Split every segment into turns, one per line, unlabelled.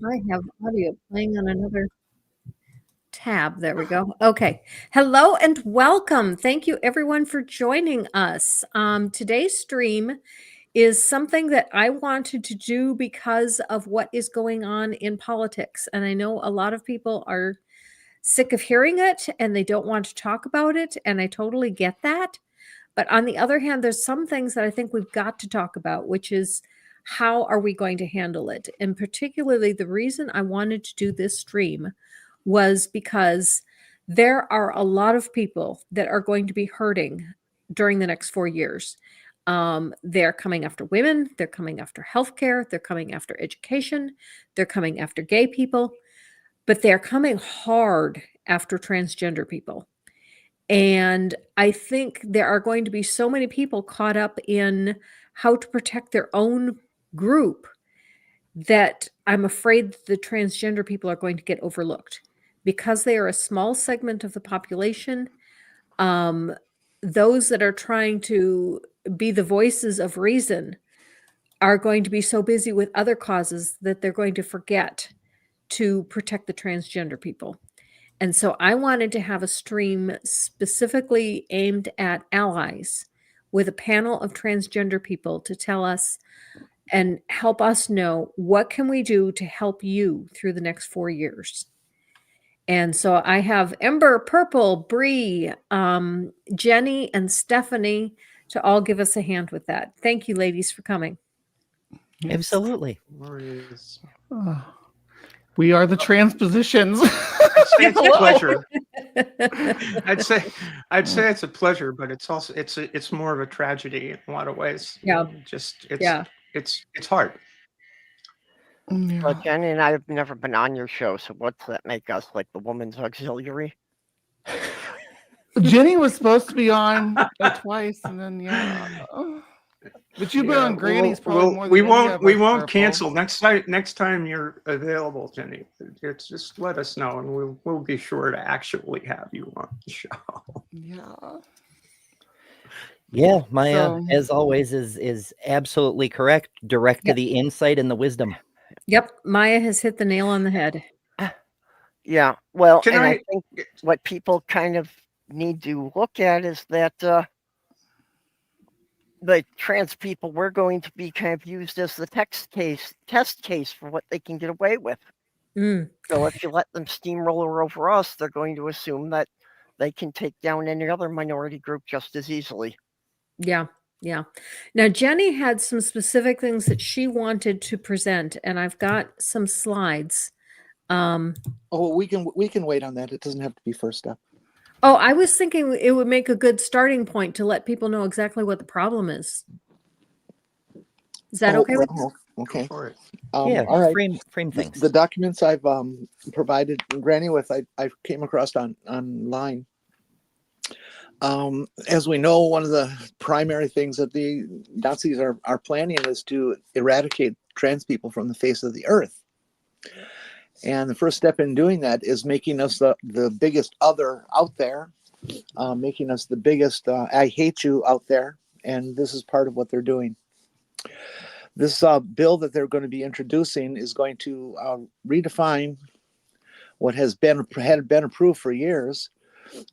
I have audio playing on another tab. There we go. Okay. Hello and welcome. Thank you everyone for joining us. Today's stream is something that I wanted to do because of what is going on in politics. And I know a lot of people are sick of hearing it and they don't want to talk about it. And I totally get that. But on the other hand, there's some things that I think we've got to talk about, which is how are we going to handle it? And particularly the reason I wanted to do this stream was because there are a lot of people that are going to be hurting during the next 4 years. They're coming after women, they're coming after healthcare, they're coming after education, they're coming after gay people, but they're coming hard after transgender people. And I think there are going to be so many people caught up in how to protect their own group that I'm afraid the transgender people are going to get overlooked because they are a small segment of the population. Those that are trying to be the voices of reason are going to be so busy with other causes that they're going to forget to protect the transgender people. And so I wanted to have a stream specifically aimed at allies with a panel of transgender people to tell us and help us know what can we do to help you through the next 4 years. And so I have Ember, Purple, Bree, Jenny, and Stephanie to all give us a hand with that. Thank you, ladies, for coming.
Absolutely.
We are the transpositions.
It's a pleasure. I'd say it's a pleasure, but it's also it's more of a tragedy in a lot of ways.
Yeah.
It's hard.
Well, Jenny and I have never been on your show, so what's that make us, like the woman's auxiliary?
Jenny was supposed to be on twice, and then but you've been on Granny's probably more than
we won't cancel next time you're available, Jenny. It's just let us know, and we'll be sure to actually have you on the show.
Yeah, Maya, as always, is absolutely correct. Direct to the insight and the wisdom.
Yep, Maya has hit the nail on the head.
Yeah, well, I think what people kind of need to look at is that the trans people, we're going to be kind of used as the test case for what they can get away with. So if you let them steamroller over us, they're going to assume that they can take down any other minority group just as easily.
Yeah. Now, Jenny had some specific things that she wanted to present, and I've got some slides.
We can wait on that. It doesn't have to be first up.
Oh, I was thinking it would make a good starting point to let people know exactly what the problem is. Is that okay with you?
Okay.
All right. Frame things.
The documents I've provided Granny with, I came across online. As we know, one of the primary things that the Nazis are planning is to eradicate trans people from the face of the earth. And the first step in doing that is making us the biggest other out there, making us the biggest I hate you out there. And this is part of what they're doing. This bill that they're going to be introducing is going to redefine what had been approved for years,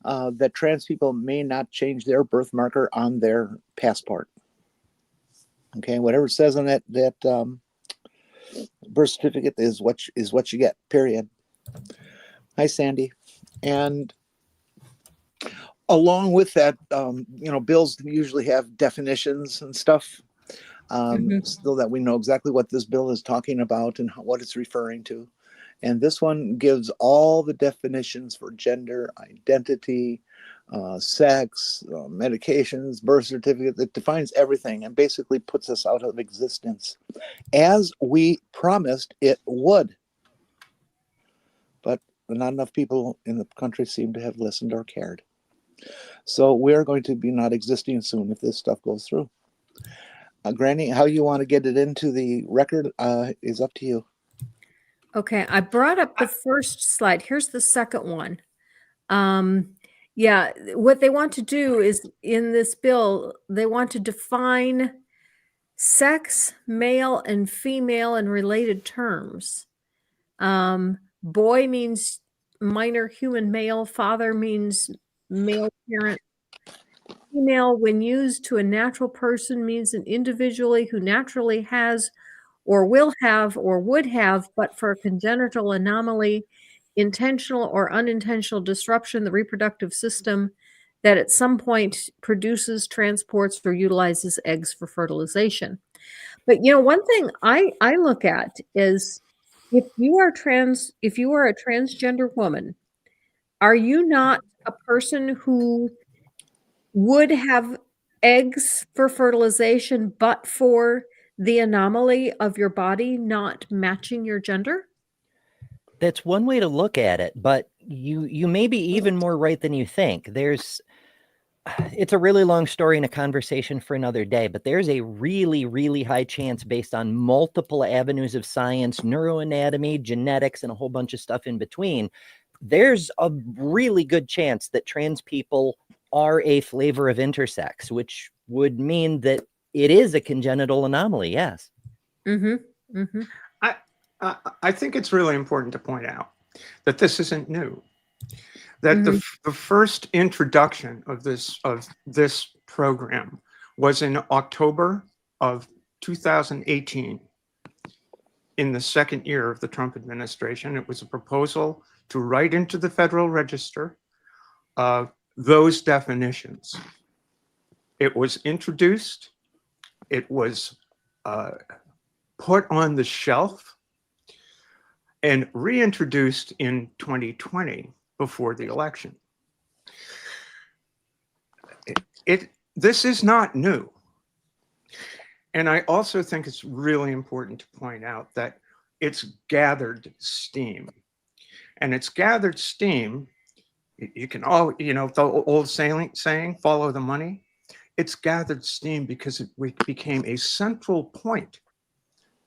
that trans people may not change their birth marker on their passport. Okay, whatever it says on that birth certificate is what you get, period. Hi, Sandy. And along with that, bills usually have definitions and stuff, so that we know exactly what this bill is talking about and what it's referring to. And this one gives all the definitions for gender, identity, sex, medications, birth certificate. It defines everything and basically puts us out of existence, as we promised it would. But not enough people in the country seem to have listened or cared. So we're going to be not existing soon if this stuff goes through. Granny, how you want to get it into the record is up to you.
Okay, I brought up the first slide. Here's the second one. What they want to do is, in this bill, they want to define sex, male and female, and related terms. Boy means minor human male. Father means male parent. Female, when used to a natural person, means an individually who naturally has or will have or would have, but for a congenital anomaly, intentional or unintentional disruption, the reproductive system that at some point produces, transports, or utilizes eggs for fertilization. But one thing I look at is if you are a transgender woman, are you not a person who would have eggs for fertilization, but for the anomaly of your body not matching your gender?
That's one way to look at it, but you may be even more right than you think. It's a really long story and a conversation for another day, but there's a really, really high chance based on multiple avenues of science, neuroanatomy, genetics, and a whole bunch of stuff in between. There's a really good chance that trans people are a flavor of intersex, which would mean that it is a congenital anomaly. Yes.
Mm-hmm. Mm-hmm.
I think it's really important to point out that this isn't new. That the first introduction of this program was in October of 2018, in the second year of the Trump administration. It was a proposal to write into the Federal Register those definitions. It was introduced. It was put on the shelf and reintroduced in 2020 before the election. This is not new. And I also think it's really important to point out that it's gathered steam. And it's gathered steam, you can all, the old saying, follow the money. It's gathered steam because it became a central point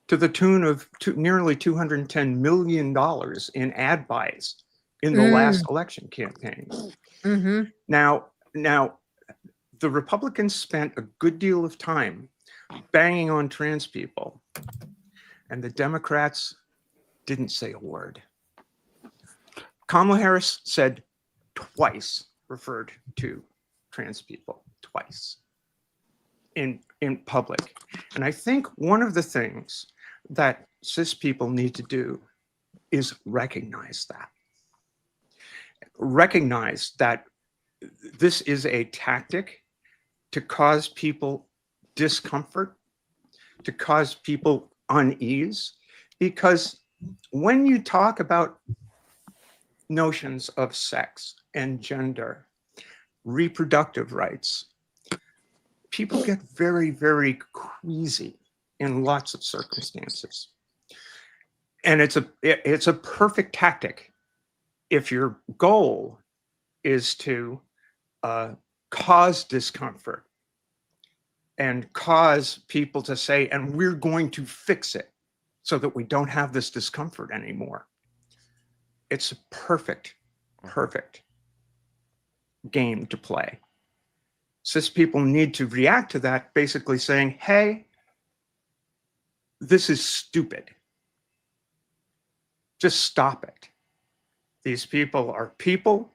to the tune of nearly $210 million in ad buys in the last election campaign.
Mm-hmm.
Now, the Republicans spent a good deal of time banging on trans people, and the Democrats didn't say a word. Kamala Harris said twice, referred to trans people twice in public. And I think one of the things that cis people need to do is recognize that. Recognize that this is a tactic to cause people discomfort, to cause people unease, because when you talk about notions of sex and gender, reproductive rights, people get very, very queasy in lots of circumstances. And it's a perfect tactic if your goal is to cause discomfort and cause people to say, and we're going to fix it so that we don't have this discomfort anymore. It's a perfect game to play. Cis people need to react to that, basically saying, hey, this is stupid. Just stop it. These people are people.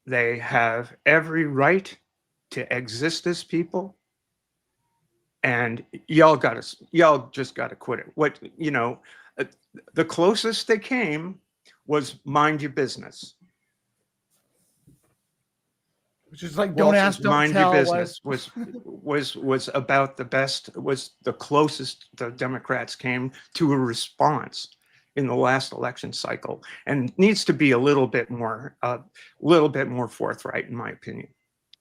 They have every right to exist as people. And y'all just got to quit it. The closest they came was mind your business.
Which is like, don't ask, don't
mind
tell.
Your business was about the best, was the closest the Democrats came to a response in the last election cycle, and needs to be a little bit more forthright, in my opinion.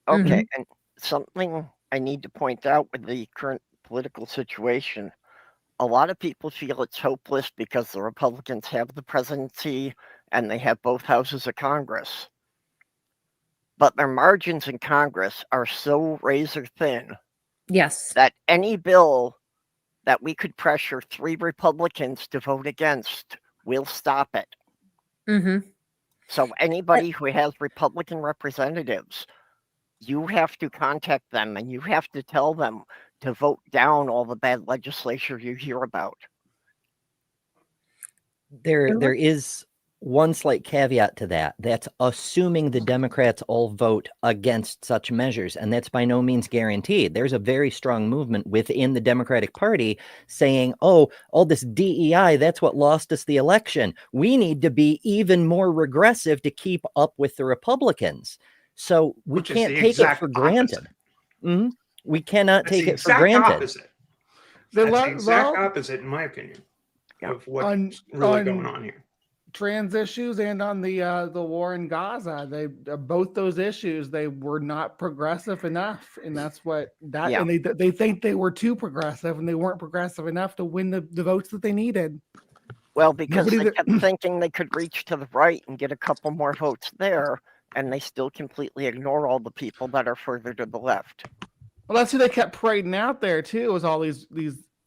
Okay, and something I need to point out with the current political situation, a lot of people feel it's hopeless because the Republicans have the presidency and they have both houses of Congress. But their margins in Congress are so razor thin,
yes,
that any bill that we could pressure 3 Republicans to vote against will stop it. So anybody who has Republican representatives, you have to contact them and you have to tell them to vote down all the bad legislation you hear about.
There is one slight caveat to that. That's assuming the Democrats all vote against such measures, and that's by no means guaranteed. There's a very strong movement within the Democratic Party saying, oh, all this DEI, that's what lost us the election. We need to be even more regressive to keep up with the Republicans. So we can't take it for granted. Mm-hmm. We cannot take it for granted.
Opposite. That's the exact opposite, in my opinion, of what's really going on here.
Trans issues and on the war in Gaza, they both those issues, they were not progressive enough, and that's what that and they think they were too progressive, and they weren't progressive enough to win the votes that they needed.
Well, because they kept thinking they could reach to the right and get a couple more votes there, and they still completely ignore all the people that are further to the left.
Well, that's who they kept parading out there too, was all these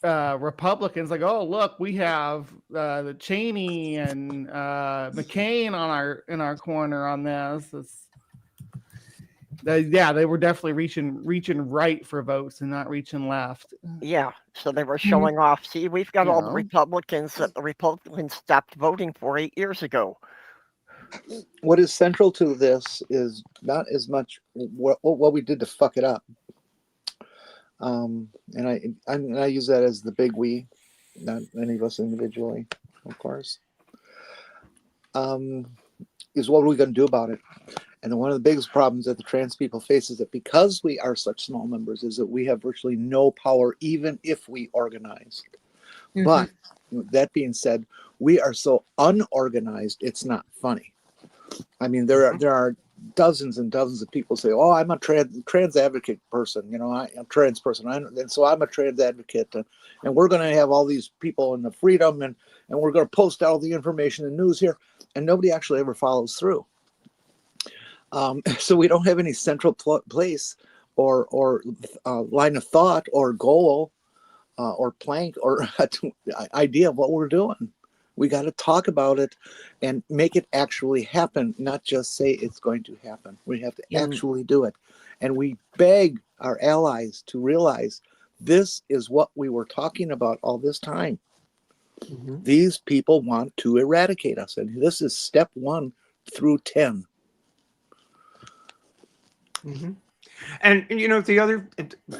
Republicans, like, oh look, we have the Cheney and McCain in our corner on this. They were definitely reaching right for votes and not reaching left.
Yeah, so they were showing off. See, we've got all the Republicans that the Republicans stopped voting for 8 years ago.
What is central to this is not as much what we did to fuck it up. And I use that as the big we, not any of us individually, of course. Is what are we going to do about it? And one of the biggest problems that the trans people face is that because we are such small numbers, is that we have virtually no power, even if we organize. Mm-hmm. But that being said, we are so unorganized, it's not funny. I mean, there are dozens and dozens of people say, oh, I'm a trans advocate person, I'm a trans person, and so I'm a trans advocate, and we're going to have all these people in the freedom, and we're going to post all the information and news here, and nobody actually ever follows through. So we don't have any central place or line of thought or goal or plank or idea of what we're doing. We got to talk about it and make it actually happen, not just say it's going to happen. We have to actually do it. And we beg our allies to realize this is what we were talking about all this time. Mm-hmm. These people want to eradicate us. And this is step 1 through 10.
Mm-hmm. And, the other,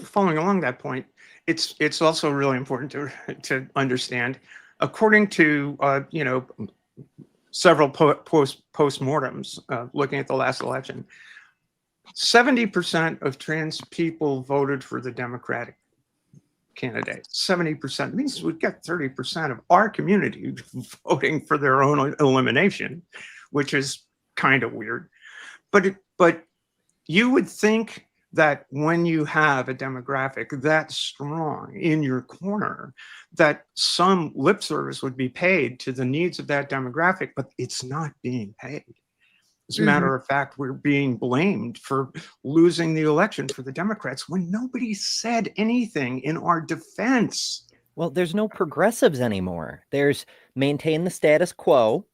following along that point, it's also really important to understand, according to, several post-mortems looking at the last election, 70% of trans people voted for the Democratic candidate. 70% means we've got 30% of our community voting for their own elimination, which is kind of weird. But you would think that when you have a demographic that strong in your corner, that some lip service would be paid to the needs of that demographic, but it's not being paid. As a matter of fact, we're being blamed for losing the election for the Democrats when nobody said anything in our defense.
Well, there's no progressives anymore. There's maintain the status quo,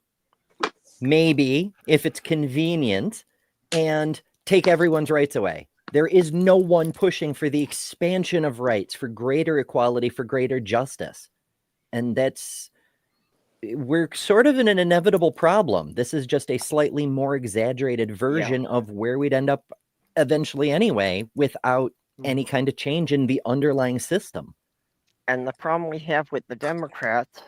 maybe if it's convenient, and take everyone's rights away. There is no one pushing for the expansion of rights, for greater equality, for greater justice. And we're sort of in an inevitable problem. This is just a slightly more exaggerated version of where we'd end up eventually anyway, without any kind of change in the underlying system.
And the problem we have with the Democrats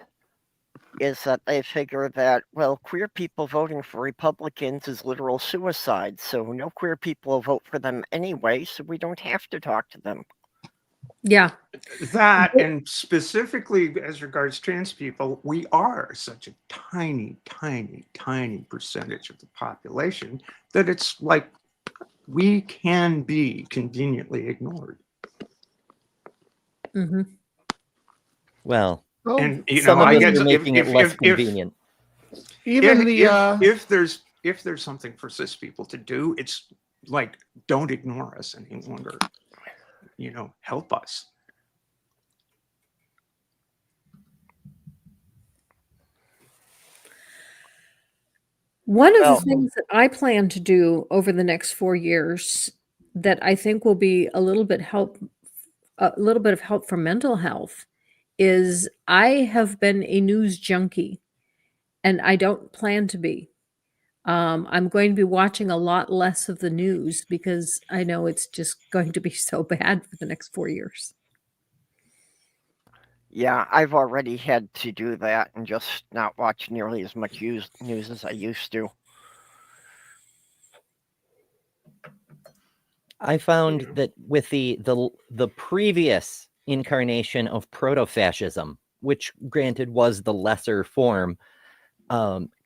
is that they figure that, well, queer people voting for Republicans is literal suicide, so no queer people will vote for them anyway, so we don't have to talk to them.
Yeah.
That, and specifically as regards trans people, we are such a tiny, tiny, tiny percentage of the population that it's like we can be conveniently ignored.
Mm-hmm. Well,
and
some of us are making it less convenient.
If there's something for cis people to do, it's like, don't ignore us any longer. Help us.
One of the things that I plan to do over the next 4 years that I think will be a little bit of help for mental health is I have been a news junkie. and I don't plan to be. I'm going to be watching a lot less of the news because I know it's just going to be so bad for the next 4 years.
Yeah, I've already had to do that and just not watch nearly as much news as I used to.
I found that with the previous incarnation of proto-fascism, which granted was the lesser form,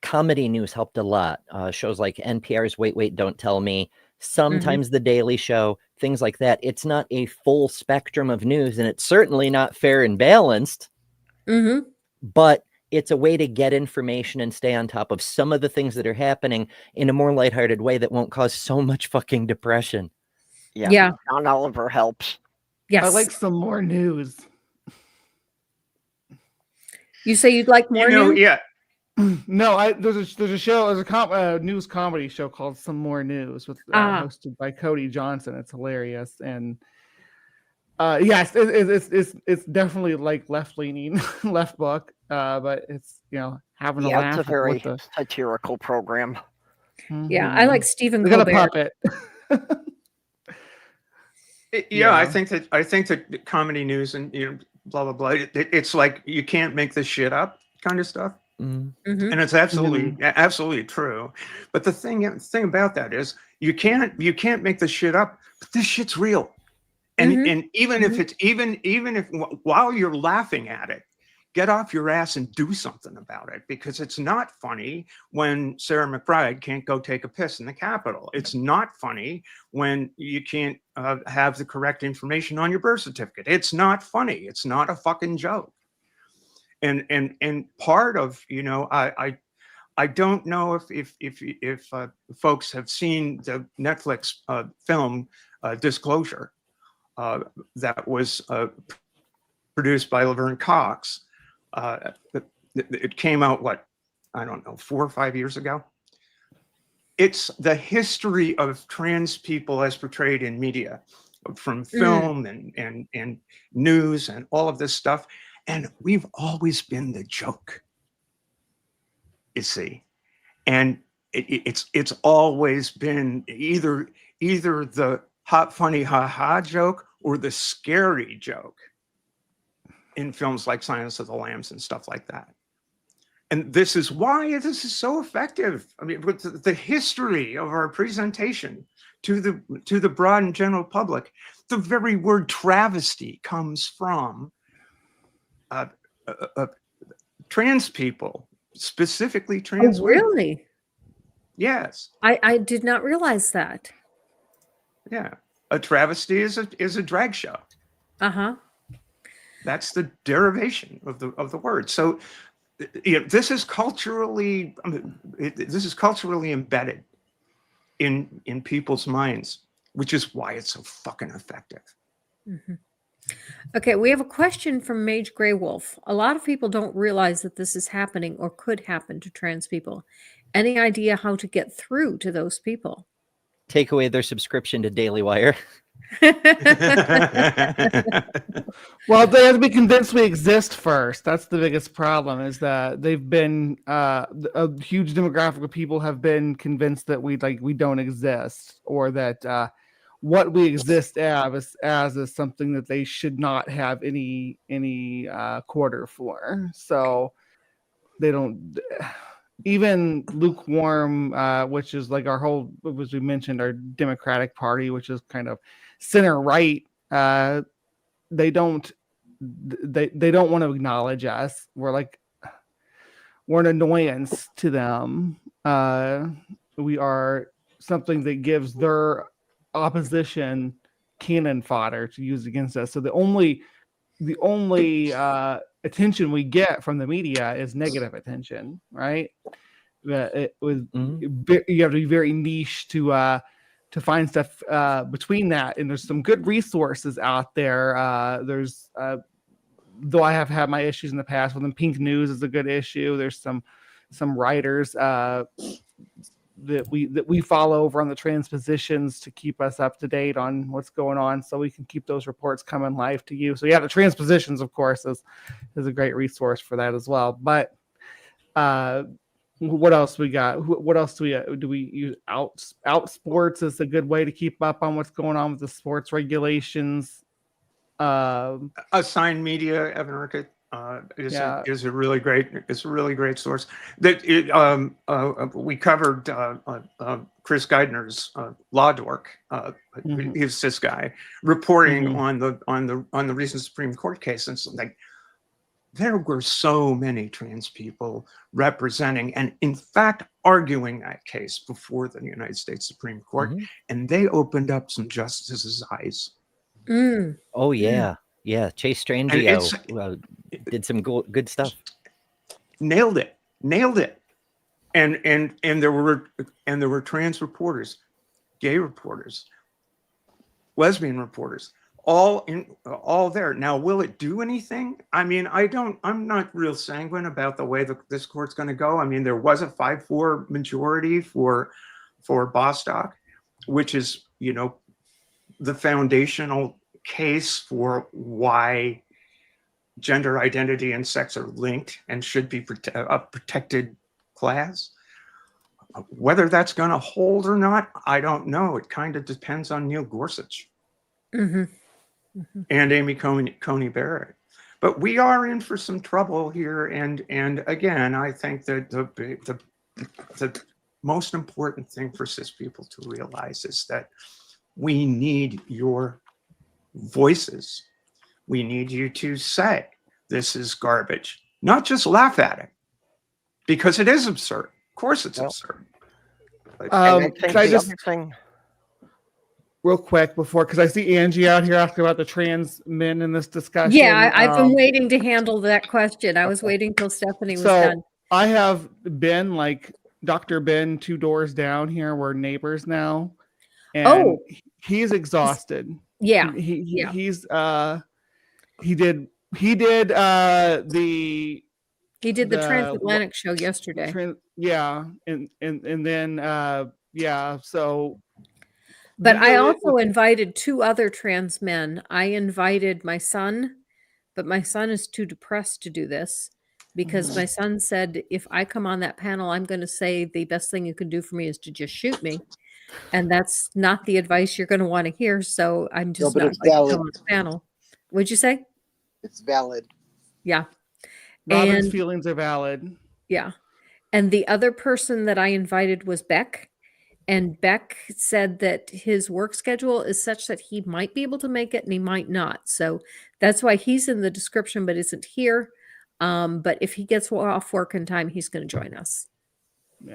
comedy news helped a lot. Shows like NPR's Wait, Wait, Don't Tell Me, sometimes The Daily Show, things like that. It's not a full spectrum of news, and it's certainly not fair and balanced, but it's a way to get information and stay on top of some of the things that are happening in a more lighthearted way that won't cause so much fucking depression.
Yeah. John Oliver helps.
Yes.
I like some more news.
You say you'd like more news?
Yeah.
No, there's a show, there's a news comedy show called Some More News with hosted by Cody Johnson. It's hilarious, and yes, it's definitely like left leaning, left book, but it's having a laugh.
It's a very satirical program.
Yeah, I like Stephen
They
Colbert.
got a puppet.
Yeah, I think that comedy news and blah blah blah. It's like you can't make this shit up, kind of stuff, and it's absolutely true. But the thing about that is you can't make this shit up. But this shit's real, and even if it's even if while you're laughing at it, get off your ass and do something about it, because it's not funny when Sarah McBride can't go take a piss in the Capitol. It's not funny when you can't have the correct information on your birth certificate. It's not funny. It's not a fucking joke. And part of, I don't know if folks have seen the Netflix film Disclosure that was produced by Laverne Cox. It came out, 4 or 5 years ago. It's the history of trans people as portrayed in media, from film and news and all of this stuff. And we've always been the joke, you see. And it's always been either the hot, funny, ha-ha joke or the scary joke in films like Silence of the Lambs and stuff like that. And this is why this is so effective. I mean, with the history of our presentation to the broad and general public, the very word travesty comes from trans people, specifically trans women.
Really?
Yes.
I did not realize that.
Yeah. A travesty is a drag show. That's the derivation of the word. So, this is culturally embedded in people's minds, which is why it's so fucking effective.
Okay, we have a question from Mage Grey Wolf. A lot of people don't realize that this is happening or could happen to trans people. Any idea how to get through to those people?
Take away their subscription to Daily Wire.
Well, they have to be convinced we exist first. That's the biggest problem, is that they've been a huge demographic of people have been convinced that we don't exist, or that what we exist as is something that they should not have any quarter for. So they don't. Even lukewarm, which is like our whole, as we mentioned, our Democratic Party, which is kind of center right, they don't want to acknowledge us. We're an annoyance to them. We are something that gives their opposition cannon fodder to use against us. So the only attention we get from the media is negative attention, right? You have to be very niche to find stuff between that. And there's some good resources out there. There's though I have had my issues in the past with them. Pink News is a good issue. There's some writers that we follow over on the transpositions to keep us up to date on what's going on, so we can keep those reports coming live to you. So yeah, the transpositions, of course, is a great resource for that as well. But What else we got? What else do we use? Out sports is a good way to keep up on what's going on with the sports regulations.
Assigned Media, Evan Rickett, is a really great source. That we covered Chris Geithner's law dork. He's this guy reporting on the recent Supreme Court case, and it's like there were so many trans people representing and in fact arguing that case before the United States Supreme Court, and they opened up some justices' eyes.
Oh yeah. Yeah, Chase Strangio did some good stuff.
Nailed it. And there were trans reporters, gay reporters, lesbian reporters, all there. Now, will it do anything? I mean, I'm not real sanguine about the way that this court's going to go. I mean, there was a 5-4 majority for Bostock, which is, the foundational case for why gender identity and sex are linked and should be a protected class. Whether that's going to hold or not, I don't know. It kind of depends on Neil Gorsuch and Amy Coney Barrett. But we are in for some trouble here. And again, I think that the most important thing for cis people to realize is that we need your voices. We need you to say this is garbage, not just laugh at it, because it is absurd. Of course it's absurd.
Can I just real quick because I see Angie out here asking about the trans men in this discussion.
Yeah, I've been waiting to handle that question. I was waiting till Stephanie was done.
I have been like Dr. Ben 2 doors down here. We're neighbors now. And he's exhausted.
Yeah.
He did the
transatlantic show yesterday.
So
but I also invited 2 other trans men. I invited my son, but my son is too depressed to do this because my son said, if I come on that panel, I'm going to say the best thing you can do for me is to just shoot me. And that's not the advice you're going to want to hear. So I'm just not going to come on the panel. What'd you say?
It's valid.
Yeah.
Robin's feelings are valid.
Yeah. And the other person that I invited was Beck. And Beck said that his work schedule is such that he might be able to make it and he might not. So that's why he's in the description, but isn't here. But if he gets off work in time, he's going to join us.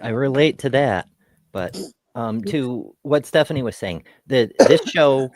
I relate to that. But to what Stephanie was saying, this show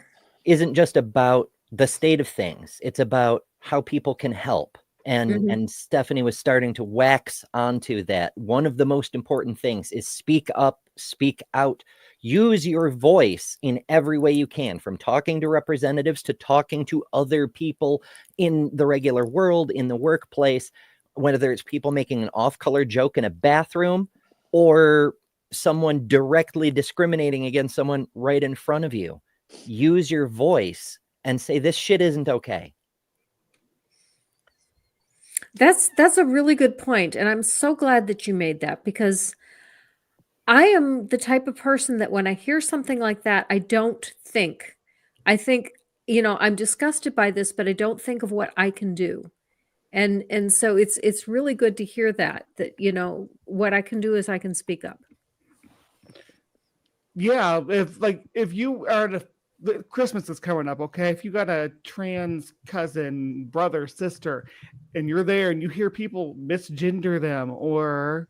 isn't just about the state of things. It's about how people can help. And Stephanie was starting to wax onto that. One of the most important things is speak up, speak out, use your voice in every way you can, from talking to representatives to talking to other people in the regular world, in the workplace, whether it's people making an off-color joke in a bathroom or someone directly discriminating against someone right in front of you. Use your voice and say, this shit isn't okay.
That's a really good point. And I'm so glad that you made that, because I am the type of person that when I hear something like that, I don't think. I think, I'm disgusted by this, but I don't think of what I can do. And so it's really good to hear that what I can do is I can speak up.
Yeah, if you are Christmas is coming up, okay? If you got a trans cousin, brother, sister, and you're there and you hear people misgender them or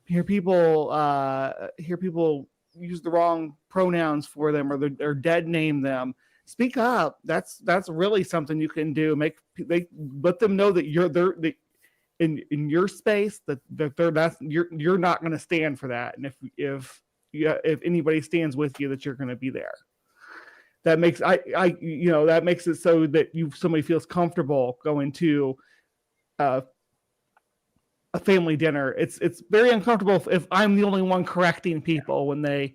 hear people use the wrong pronouns for them or dead name them, speak up. That's really something you can do. Let them know that they're in your space, that you're not going to stand for that, and if anybody stands with you, that you're going to be there. That makes that makes it so that somebody feels comfortable going to a family dinner. It's very uncomfortable if I'm the only one correcting people when they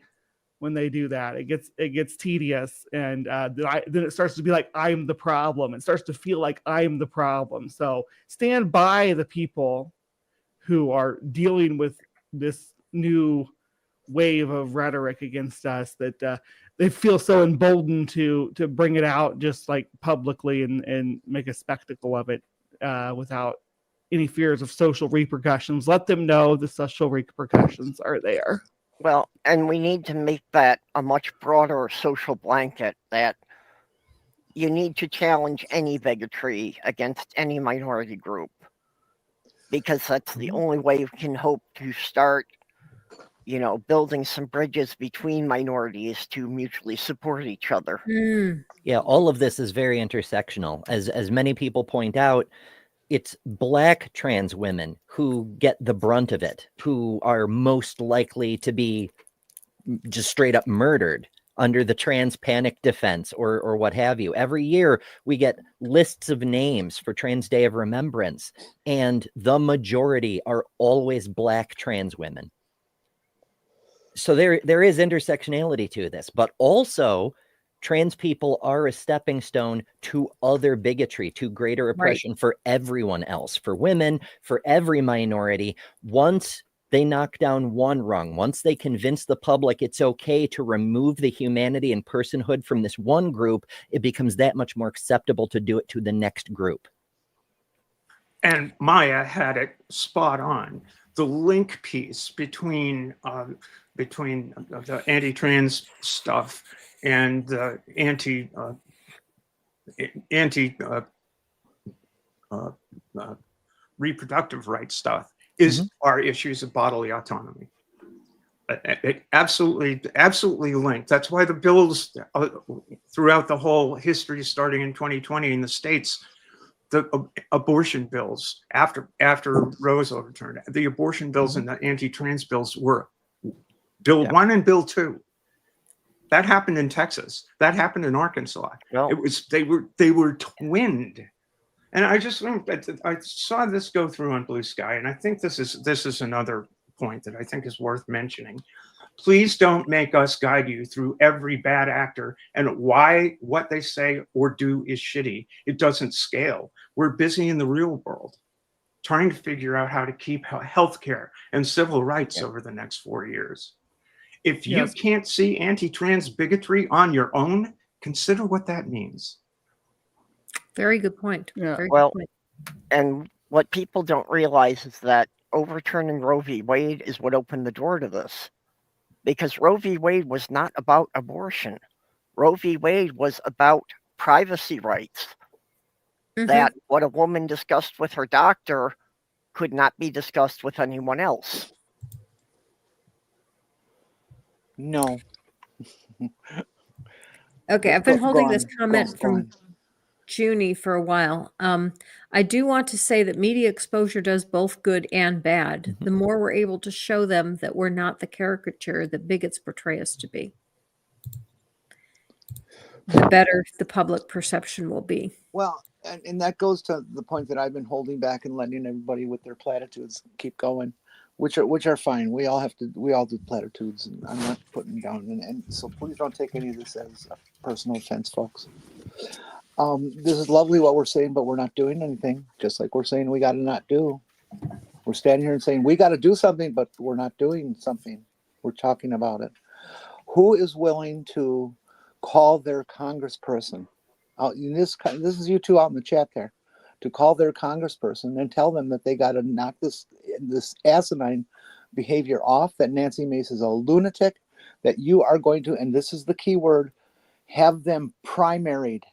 do that. It gets tedious, and then it starts to be like I'm the problem. It starts to feel like I'm the problem. So stand by the people who are dealing with this new wave of rhetoric against us that they feel so emboldened to bring it out just like publicly and make a spectacle of it without any fears of social repercussions. Let them know the social repercussions are there.
Well, and we need to make that a much broader social blanket, that you need to challenge any bigotry against any minority group, because that's the only way we can hope to start, building some bridges between minorities to mutually support each other.
Yeah, all of this is very intersectional. As many people point out, it's Black trans women who get the brunt of it, who are most likely to be just straight up murdered under the trans panic defense or what have you. Every year we get lists of names for Trans Day of Remembrance, and the majority are always Black trans women. So there is intersectionality to this, but also trans people are a stepping stone to other bigotry, to greater oppression for everyone else, for women, for every minority. Once they knock down one rung, once they convince the public it's okay to remove the humanity and personhood from this one group, it becomes that much more acceptable to do it to the next group.
And Maya had it spot on. The link piece between the anti-trans stuff and the anti reproductive rights stuff is our issues of bodily autonomy. It absolutely linked. That's why the bills throughout the whole history, starting in 2020 in the States, the abortion bills after Roe was overturned, the abortion bills and the anti-trans bills were Bill 1 and Bill 2. That happened in Texas. That happened in Arkansas.
Well,
they were twinned. And I saw this go through on Blue Sky, and I think this is another point that I think is worth mentioning. Please don't make us guide you through every bad actor and why what they say or do is shitty. It doesn't scale. We're busy in the real world trying to figure out how to keep healthcare and civil rights over the next 4 years. If you can't see anti-trans bigotry on your own, consider what that means.
Very good point.
Yeah.
Very
Well,
good point.
and what people don't realize is that overturning Roe v. Wade is what opened the door to this. Because Roe v. Wade was not about abortion. Roe v. Wade was about privacy rights. That what a woman discussed with her doctor could not be discussed with anyone else.
No.
Okay, I've been holding
Go
this
on.
comment
Go
from
on.
Junie for a while. I do want to say that media exposure does both good and bad. The more we're able to show them that we're not the caricature that bigots portray us to be, the better the public perception will be.
Well, and that goes to the point that I've been holding back and letting everybody with their platitudes keep going, which are fine. We all do platitudes, and I'm not putting down. And so please don't take any of this as a personal offense, folks. This is lovely what we're saying, but we're not doing anything. Just like we're saying we got to not do. We're standing here and saying we got to do something, but we're not doing something. We're talking about it. Who is willing to call their congressperson? This is you two out in the chat there, to call their congressperson and tell them that they got to knock this asinine behavior off. That Nancy Mace is a lunatic. That you are going to, and this is the key word, have them primaried.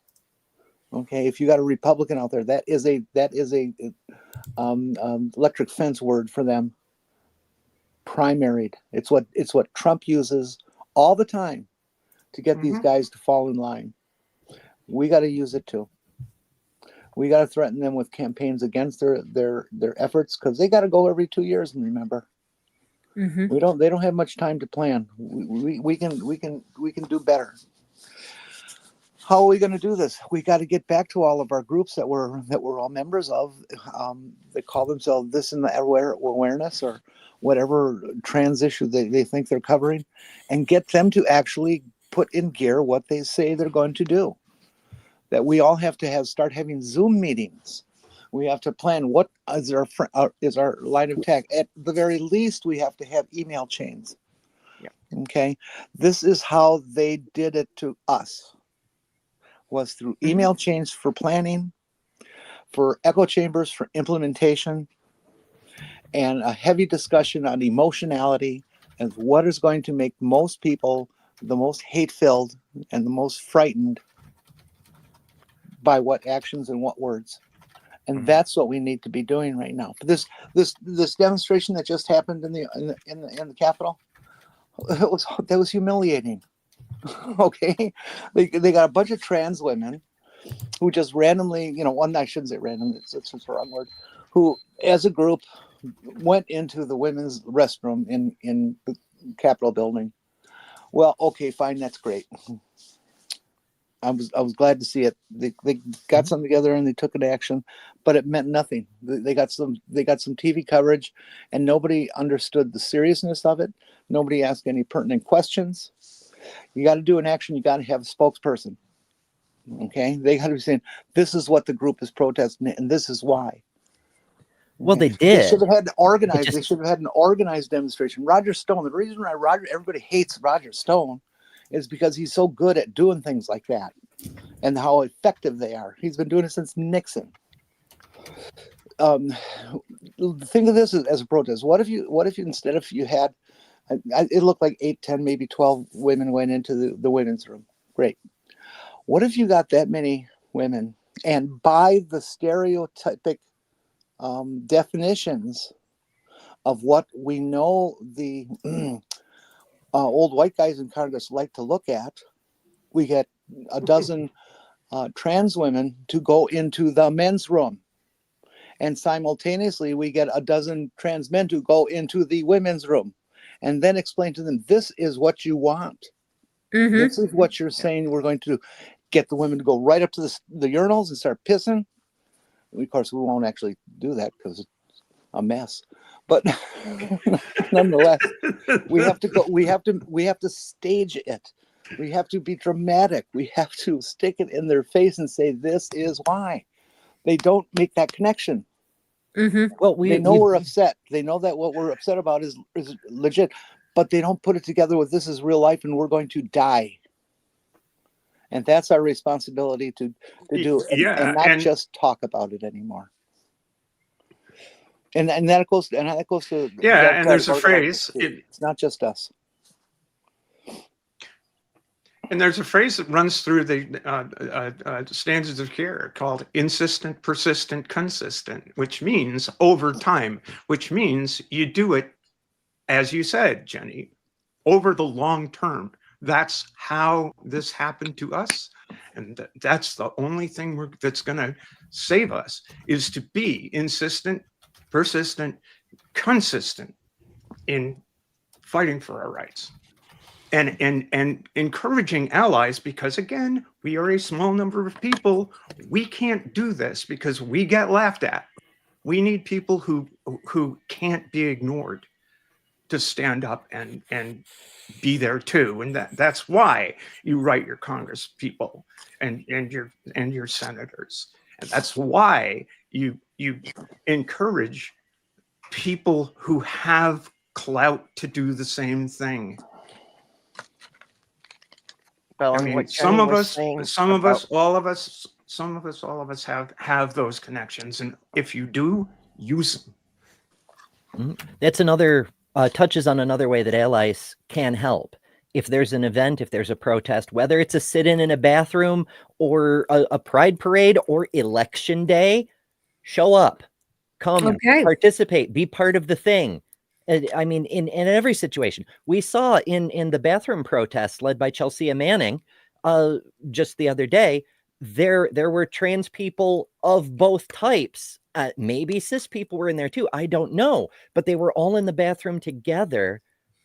Okay, if you got a Republican out there, that is a electric fence word for them. Primaried. It's what Trump uses all the time to get these guys to fall in line. We got to use it too. We got to threaten them with campaigns against their efforts, because they got to go every 2 years. And remember, they don't have much time to plan. We can do better. How are we going to do this? We got to get back to all of our groups that we're all members of. They call themselves this in the awareness or whatever trans issue they think they're covering, and get them to actually put in gear what they say they're going to do. That we all have to start having Zoom meetings We have to plan what is our line of attack. At the very least, we have to have email chains.
Yep.
Okay, this is how they did it to us. Was through email chains for planning, for echo chambers for implementation, and a heavy discussion on emotionality and what is going to make most people the most hate-filled and the most frightened by what actions and what words. And that's what we need to be doing right now. This demonstration that just happened in the Capitol, that was humiliating. Okay, they got a bunch of trans women who just randomly, one, I shouldn't say random, it's the wrong word, who as a group went into the women's restroom in the Capitol building. Well, okay, fine, that's great. I was glad to see it. They got something together and they took an action, but it meant nothing. They got some TV coverage, and nobody understood the seriousness of it. Nobody asked any pertinent questions. You got to do an action. You got to have a spokesperson. Okay, they got to be saying, this is what the group is protesting, and this is why.
Well, they did.
They should have had an organized. They should have had an organized demonstration. Roger Stone. The reason why everybody hates Roger Stone is because he's so good at doing things like that, and how effective they are. He's been doing it since Nixon. Think of this as a protest. What if you instead of you had, it looked like 8, 10, maybe 12 women went into the women's room. Great. What if you got that many women, and by the stereotypic definitions of what we know the old white guys in Congress like to look at, we get a dozen trans women to go into the men's room. And simultaneously, we get a dozen trans men to go into the women's room, and then explain to them, this is what you want. This is what you're saying we're going to do. Get the women to go right up to the urinals and start pissing. Of course, we won't actually do that because it's a mess. But nonetheless, we have to go. We have to stage it. We have to be dramatic. We have to stick it in their face and say, this is why. They don't make that connection.
Well,
they know we're upset. They know that what we're upset about is legit, but they don't put it together with, this is real life and we're going to die. And that's our responsibility to do, and not just talk about it anymore. And that goes to
and there's a phrase.
It's not just us.
And there's a phrase that runs through the standards of care called insistent, persistent, consistent, which means over time, which means you do it, as you said, Jenny, over the long term. That's how this happened to us. And that's the only thing that's going to save us, is to be insistent, persistent, consistent in fighting for our rights. And encouraging allies, because again, we are a small number of people. We can't do this because we get laughed at. We need people who can't be ignored to stand up and be there too. And that's why you write your Congress people and your senators. And that's why you encourage people who have clout to do the same thing.
Well,
I mean, some of us, all of us have those connections, and if you do, use them.
That's another touches on another way that allies can help. If there's an event, if there's a protest, whether it's a sit-in in a bathroom or a pride parade or election day, show up, come, participate, be part of the thing. I mean, in every situation. We saw in the bathroom protests led by Chelsea Manning just the other day, there were trans people of both types. Maybe cis people were in there too. I don't know. But they were all in the bathroom together,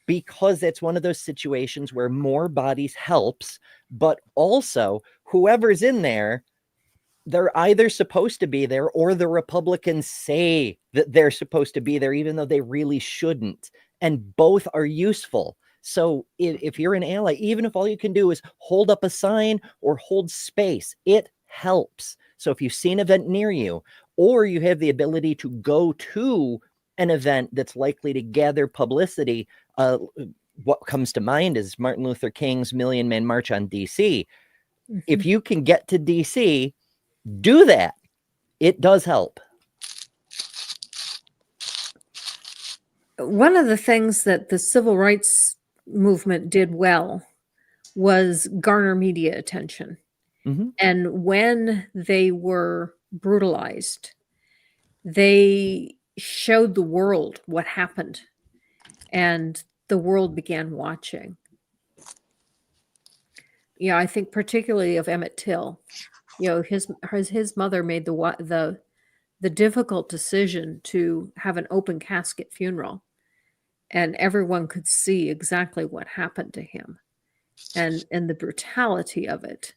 because it's one of those situations where more bodies helps, but also whoever's in there, they're either supposed to be there or the Republicans say that they're supposed to be there, even though they really shouldn't. And both are useful. So if you're an ally, even if all you can do is hold up a sign or hold space, it helps. So if you see an event near you, or you have the ability to go to an event that's likely to gather publicity. What comes to mind is Martin Luther King's Million Man March on DC. If you can get to DC, do that. It does help.
One of the things that the civil rights movement did well was garner media attention. And when they were brutalized, they showed the world what happened, and the world began watching. Yeah, I think particularly of Emmett Till. You know, his mother made the difficult decision to have an open casket funeral, and everyone could see exactly what happened to him, and the brutality of it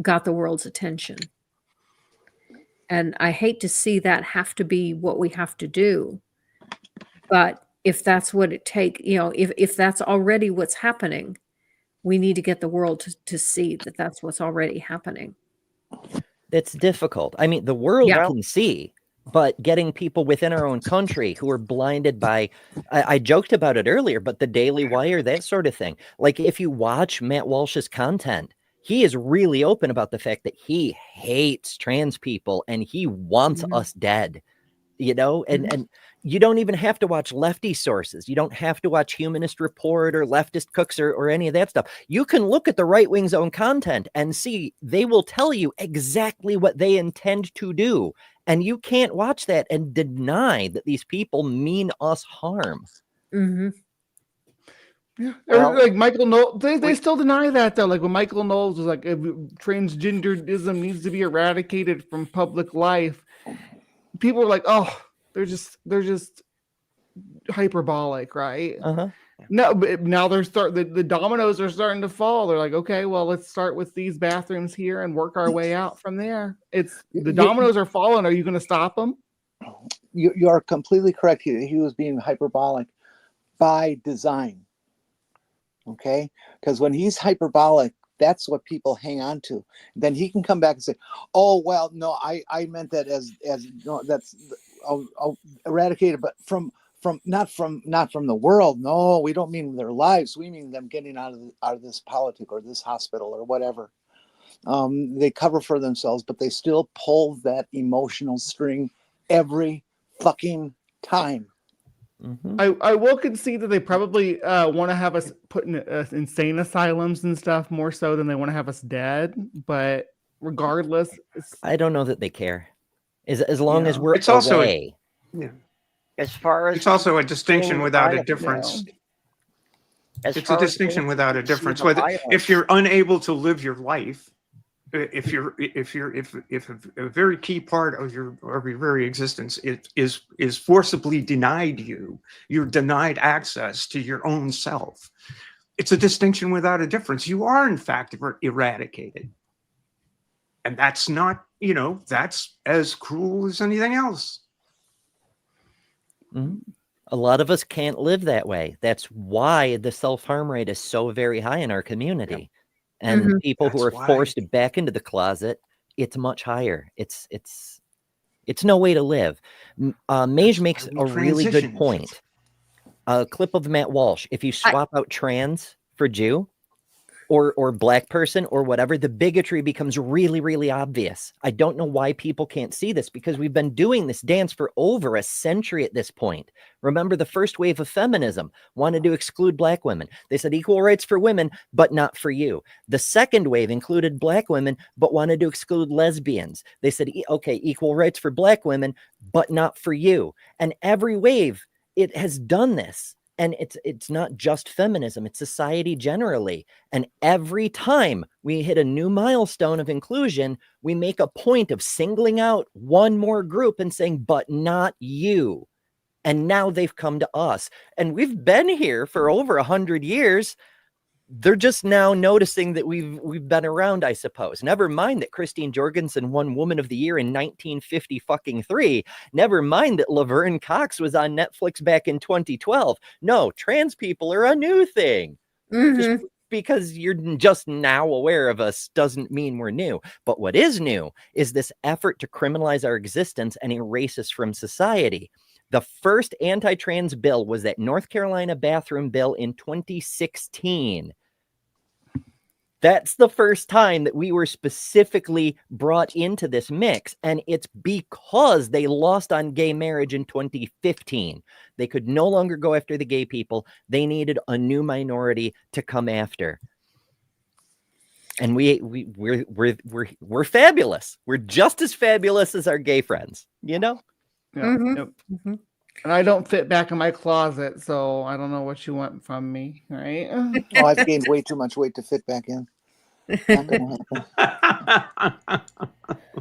got the world's attention. And I hate to see that have to be what we have to do, but if that's what it takes, you know, if that's already what's happening, we need to get the world to see that that's what's already happening.
That's difficult. I mean, the world can see, but getting people within our own country who are blinded by, I joked about it earlier, but the Daily Wire, that sort of thing. Like if you watch Matt Walsh's content, he is really open about the fact that he hates trans people and he wants us dead, you know, and you don't even have to watch lefty sources. You don't have to watch Humanist Report or Leftist Cooks or any of that stuff. You can look at the right wing's own content and see they will tell you exactly what they intend to do. And you can't watch that and deny that these people mean us harm.
Yeah, like Michael Knowles, they still deny that though. Like when Michael Knowles was like, transgenderism needs to be eradicated from public life. People were like, oh, they're just hyperbolic, right? No, but now the dominoes are starting to fall. They're like, okay, well, let's start with these bathrooms here and work our way out from there. It's the dominoes are falling. Are you going to stop them?
You are completely correct. He was being hyperbolic by design. Okay, because when he's hyperbolic, that's what people hang on to. Then he can come back and say, "Oh well, no, I meant that as no, that's eradicated, but from not from the world. No, we don't mean their lives. We mean them getting out of this politic or this hospital or whatever." They cover for themselves, but they still pull that emotional string every fucking time.
I will concede that they probably want to have us put in insane asylums and stuff more so than they want to have us dead. But regardless,
I don't know that they care. As long as we're
it's also
away.
As far as
it's also a distinction without a difference. It's a distinction without a difference. Whether if you're unable to live your life, if a very key part of your very existence is forcibly denied you're denied access to your own self. It's a distinction without a difference. You are in fact eradicated, and that's not, that's as cruel as anything else.
A lot of us can't live that way. That's why the self-harm rate is so very high in our community. And people who are forced back into the closet, it's much higher. It's no way to live. Mage makes a really good point. A clip of Matt Walsh. If you swap out trans for Jew or black person or whatever, the bigotry becomes really, really obvious. I don't know why people can't see this, because we've been doing this dance for over a century at this point. Remember, the first wave of feminism wanted to exclude black women. They said equal rights for women, but not for you. The second wave included black women, but wanted to exclude lesbians. They said, okay, equal rights for black women, but not for you. And every wave, it has done this. And it's not just feminism, it's society generally. And every time we hit a new milestone of inclusion, we make a point of singling out one more group and saying, but not you. And now they've come to us. And we've been here for over 100 years. They're just now noticing that we've been around, I suppose. Never mind that Christine Jorgensen won Woman of the Year in 1953. Never mind that Laverne Cox was on Netflix back in 2012. No, trans people are a new thing. Just because you're just now aware of us doesn't mean we're new. But what is new is this effort to criminalize our existence and erase us from society. The first anti-trans bill was that North Carolina bathroom bill in 2016. That's the first time that we were specifically brought into this mix. And it's because they lost on gay marriage in 2015. They could no longer go after the gay people. They needed a new minority to come after. And we're fabulous. We're just as fabulous as our gay friends, you know?
Yeah.
Mhm.
Yep.
Mhm.
And I don't fit back in my closet, so I don't know what you want from me, right?
Oh, I've gained way too much weight to fit back in. Not gonna happen.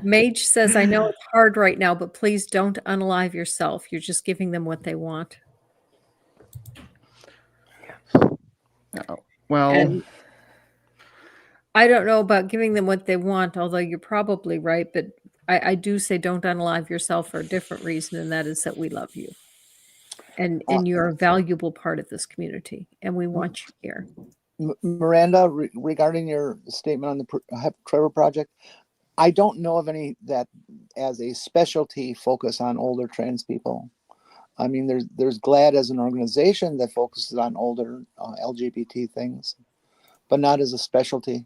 Mage says, I know it's hard right now, but please don't unalive yourself. You're just giving them what they want.
Oh, well,
And I don't know about giving them what they want, although you're probably right. But I do say don't unalive yourself for a different reason, and that is that we love you. And you're a valuable part of this community, and we want you here.
Miranda, regarding your statement on the Trevor Project, I don't know of any that as a specialty focus on older trans people. I mean, there's GLAD as an organization that focuses on older LGBT things, but not as a specialty,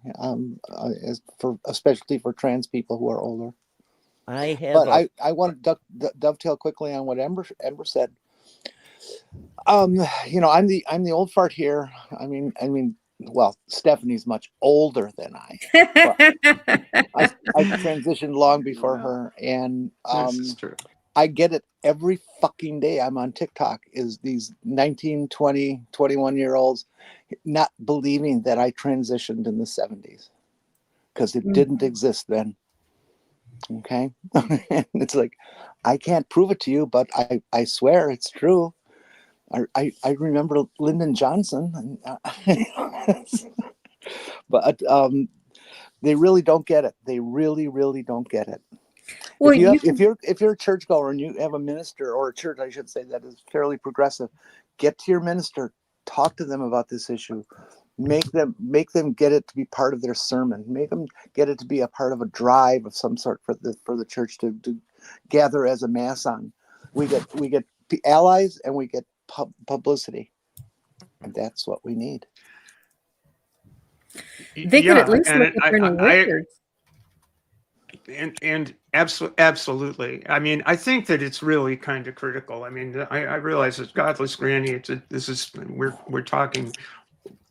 as for a specialty for trans people who are older. But I want to dovetail quickly on what Ember said. You know, I'm the old fart here. I mean, well, Stephanie's much older than I. I transitioned long before her, and
This is true.
I get it every fucking day. I'm on TikTok is these 19, 20, 21-year-olds not believing that I transitioned in the 70s because it didn't exist then. Okay. And it's like, I can't prove it to you, but I swear it's true. I remember Lyndon Johnson, but they really don't get it. They really, really don't get it. Well, if you're a churchgoer and you have a minister or a church, I should say, that is fairly progressive, get to your minister, talk to them about this issue, make them get it to be part of their sermon, make them get it to be a part of a drive of some sort for the church to gather as a mass on. We get allies and we get publicity, and that's what we need.
They could at least look at Bernie Richards.
And absolutely. I mean, I think that it's really kind of critical. I mean, I realize it's godless granny. We're talking.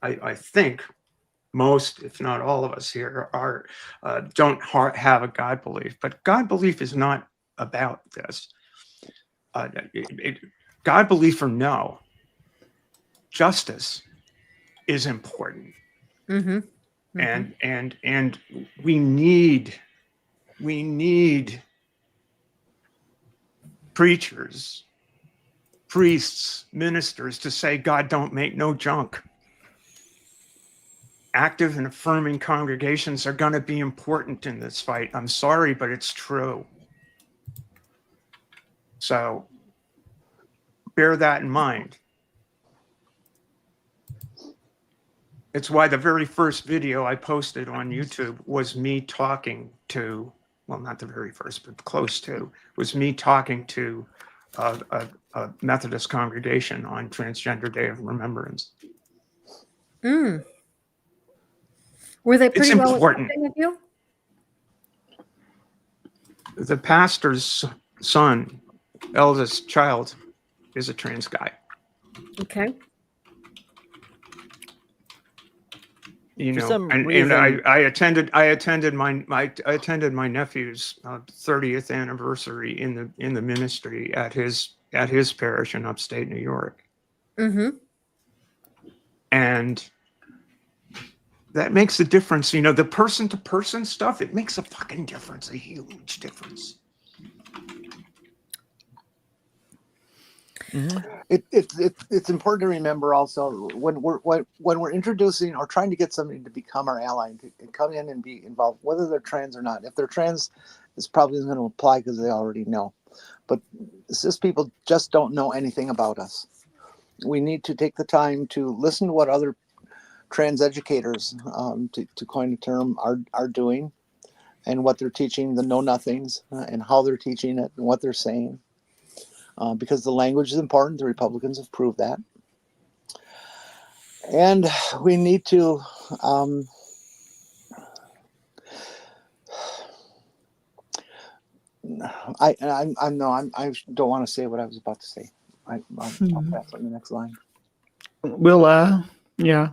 I think most, if not all of us here, are don't have a God belief, but God belief is not about this. God belief or no, justice is important. Mm-hmm. Mm-hmm. And we need preachers, priests, ministers to say, God don't make no junk. Active and affirming congregations are going to be important in this fight. I'm sorry, but it's true. So bear that in mind. It's why the very first video I posted on YouTube was me talking to, well, not the very first, but close to, was me talking to a Methodist congregation on Transgender Day of Remembrance.
Were they pretty well accepting of you?
The pastor's son, eldest child, is a trans guy.
Okay.
You know, and I attended my nephew's 30th anniversary in the ministry at his parish in upstate New York. Mm-hmm. And that makes a difference. You know, the person to person stuff, it makes a fucking difference, a huge difference.
Mm-hmm. It's important to remember also when we're introducing or trying to get somebody to become our ally and to come in and be involved, whether they're trans or not. If they're trans, this probably isn't going to apply because they already know. But cis people just don't know anything about us. We need to take the time to listen to what other trans educators, to coin a term, are doing, and what they're teaching, the know-nothings, and how they're teaching it and what they're saying. Because the language is important. The Republicans have proved that. And we need to I don't want to say what I was about to say. I'll pass on the next line.
We'll yeah.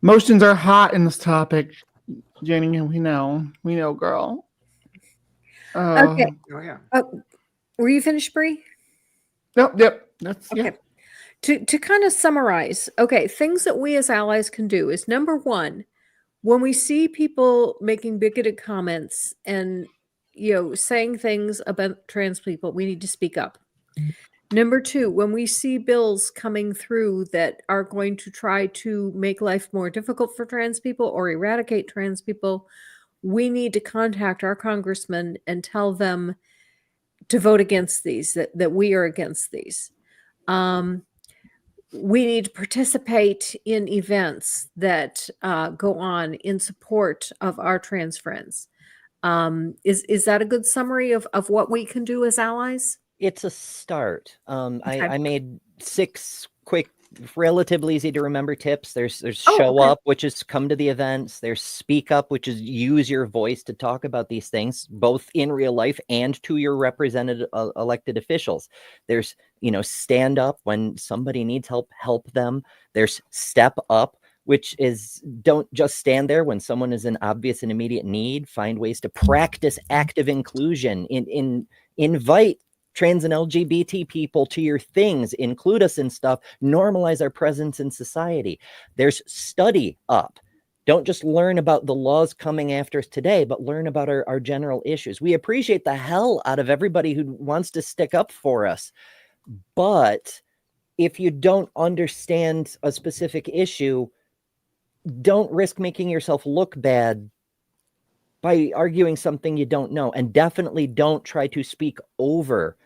Emotions are hot in this topic, Jenny, and we know, girl.
Okay.
Oh yeah.
Were you finished, Bree?
Yep. That's
Okay.
yeah.
To kind of summarize, okay, things that we as allies can do is number one, when we see people making bigoted comments and saying things about trans people, we need to speak up. Number two, when we see bills coming through that are going to try to make life more difficult for trans people or eradicate trans people, we need to contact our congressmen and tell them to vote against these, that we are against these. We need to participate in events that go on in support of our trans friends. Is that a good summary of what we can do as allies?
It's a start.
Okay.
I made 6 quick, relatively easy to remember tips. There's
Oh,
show
okay.
up, which is come to the events. There's speak up, which is use your voice to talk about these things, both in real life and to your represented elected officials. There's, stand up when somebody needs help, help them. There's step up, which is don't just stand there when someone is in obvious and immediate need. Find ways to practice active inclusion, invite trans and LGBT people to your things, include us in stuff, normalize our presence in society. There's study up. Don't just learn about the laws coming after us today, but learn about our general issues. We appreciate the hell out of everybody who wants to stick up for us. But if you don't understand a specific issue, don't risk making yourself look bad by arguing something you don't know. And definitely don't try to speak over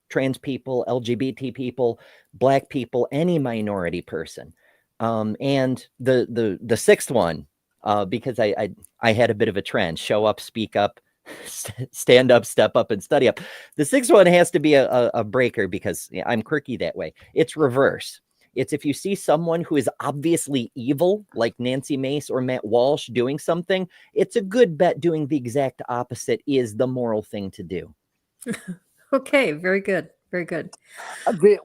trans people, LGBT people, Black people, any minority person. And the 6th one, because I had a bit of a trend: show up, speak up, stand up, step up, and study up. The 6th one has to be a breaker because I'm quirky that way. It's reverse. It's if you see someone who is obviously evil, like Nancy Mace or Matt Walsh doing something, it's a good bet doing the exact opposite is the moral thing to do.
Okay, very good. Very good.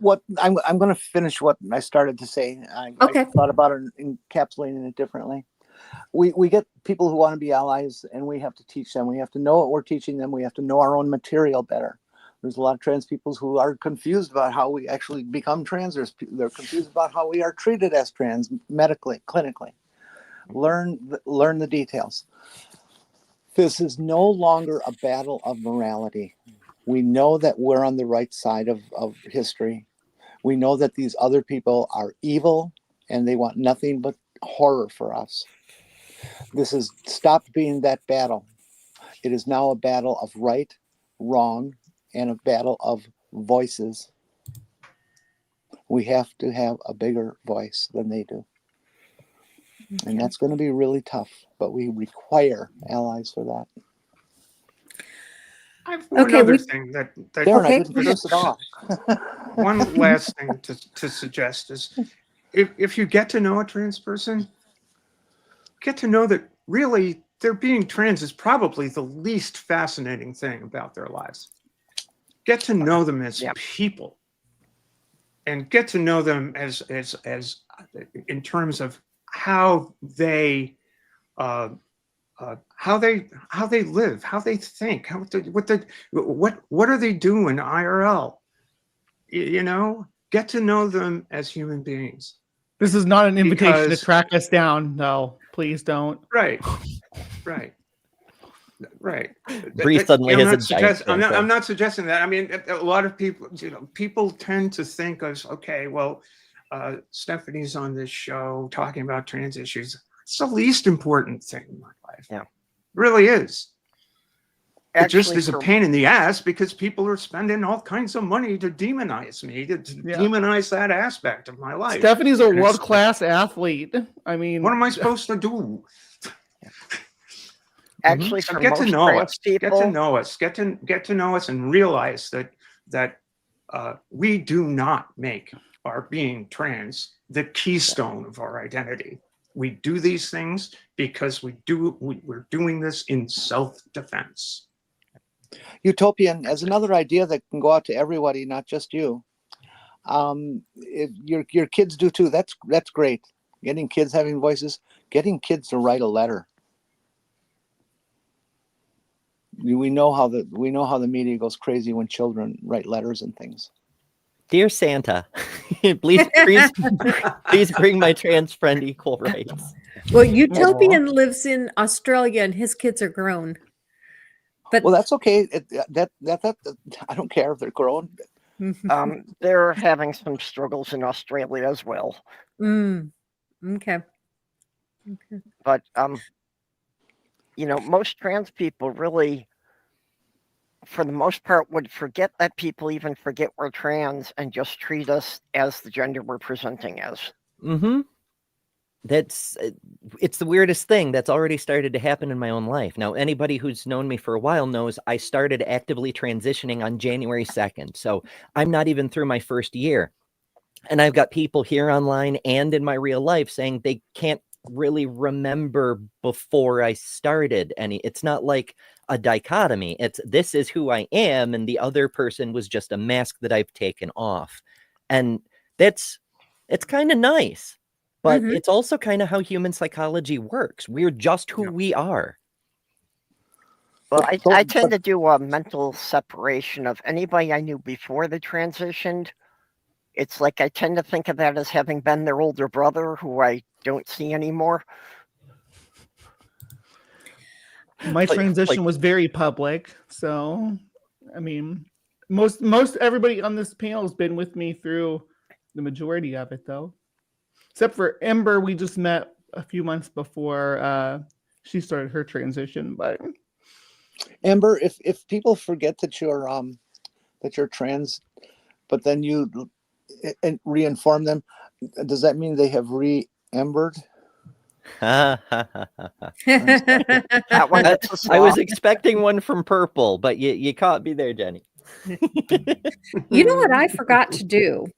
What I'm going to finish what I started to say.
Okay.
I thought about it, encapsulating it differently. We get people who want to be allies, and we have to teach them. We have to know what we're teaching them. We have to know our own material better. There's a lot of trans people who are confused about how we actually become trans. They're confused about how we are treated as trans medically, clinically. Learn the details. This is no longer a battle of morality. We know that we're on the right side of history. We know that these other people are evil and they want nothing but horror for us. This has stopped being that battle. It is now a battle of right, wrong, and a battle of voices. We have to have a bigger voice than they do. Okay. And that's going to be really tough, but we require allies for that.
I have one other thing that
Darren, I didn't produce it all.
One last thing to suggest is if you get to know a trans person, get to know that really their being trans is probably the least fascinating thing about their lives. Get to know them as people, and get to know them as in terms of how they live, how they think, what are they doing IRL? Get to know them as human beings.
This is not an invitation to track us down. No, please don't.
Right.
Bree suddenly has a giant.
I'm not suggesting that. I mean, a lot of people, people tend to think of, okay, well, Stephanie's on this show talking about trans issues. It's the least important thing in my life.
Yeah,
it really is. It just
Actually,
is a pain in the ass because people are spending all kinds of money to demonize me, to demonize that aspect of my life.
Stephanie's a world-class athlete. I mean,
what am I supposed to do?
Actually,
So
for
get
most
to know
trans
us,
people,
get to know us, get to know us, and realize that we do not make our being trans the keystone of our identity. We do these things because we're doing this in self-defense.
Utopian as another idea that can go out to everybody, not just you. If your kids do too, that's great. Getting kids having voices, getting kids to write a letter. We know how the media goes crazy when children write letters and things.
Dear Santa, please bring my trans friend equal rights.
Well, Utopian lives in Australia and his kids are grown. But
well, that's okay. That I don't care if they're grown.
they're having some struggles in Australia as well.
Okay.
But most trans people really, for the most part, would forget that people even forget we're trans and just treat us as the gender we're presenting as.
It's the weirdest thing that's already started to happen in my own life. Now, anybody who's known me for a while knows I started actively transitioning on January 2nd. So I'm not even through my first year. And I've got people here online and in my real life saying they can't really remember before I started any. It's not like a dichotomy. It's this is who I am, and the other person was just a mask that I've taken off. And it's kind of nice. But it's also kind of how human psychology works. We're just who we are.
Well, I tend to do a mental separation of anybody I knew before they transitioned. It's like I tend to think of that as having been their older brother who I don't see anymore.
My transition was very public. So, I mean, most everybody on this panel has been with me through the majority of it, though. Except for Ember, we just met a few months before she started her transition. But
Ember, if people forget that you're trans, but then you reinform them, does that mean they have re-embered?
I was expecting one from Purple, but you caught me there, Jenny.
You know what I forgot to do?